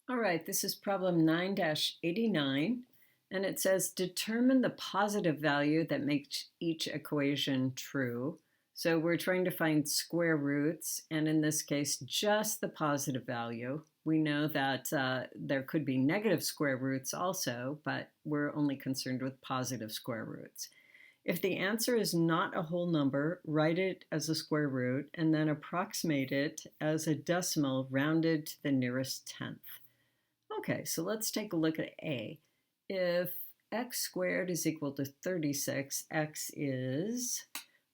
All right, this is problem 9-89, and it says determine the positive value that makes each equation true. So we're trying to find square roots, and in this case, just the positive value. We know that there could be negative square roots also, but we're only concerned with positive square roots. If the answer is not a whole number, write it as a square root and then approximate it as a decimal rounded to the nearest tenth. Okay, so let's take a look at A. If x squared is equal to 36, x is,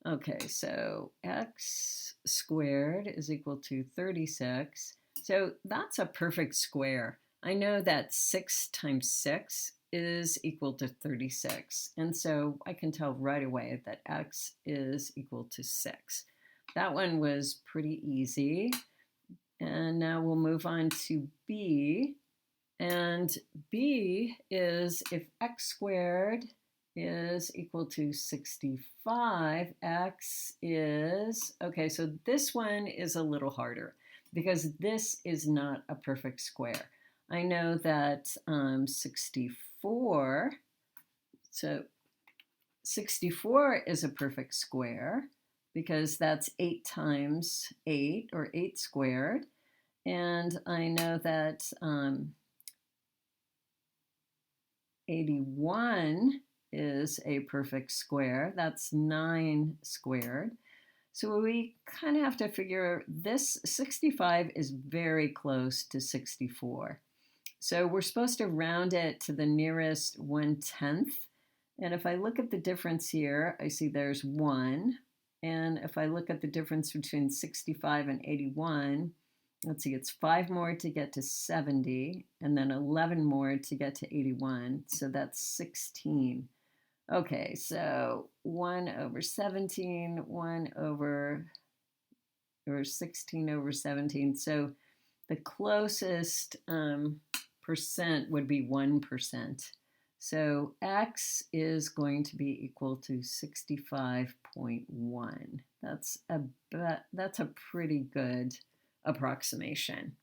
okay, so x squared is equal to 36. So that's a perfect square. I know that 6 times 6 is equal to 36. And so I can tell right away that x is equal to 6. That one was pretty easy. And now we'll move on to B. And B is if x squared is equal to 65, x is, okay, so this one is a little harder because this is not a perfect square. I know that 64, so 64 is a perfect square because that's 8 times 8, or 8 squared. And I know that 81 is a perfect square. That's 9 squared. So we kind of have to figure this 65 is very close to 64. So we're supposed to round it to the nearest 1/10. And if I look at the difference here, I see there's 1. And if I look at the difference between 65 and 81, let's see, it's 5 more to get to 70, and then 11 more to get to 81. So that's 16. Okay, so 1 over 17, 1 over, or 16 over 17. So the closest percent would be 1%. So x is going to be equal to 65.1. That's a pretty good approximation.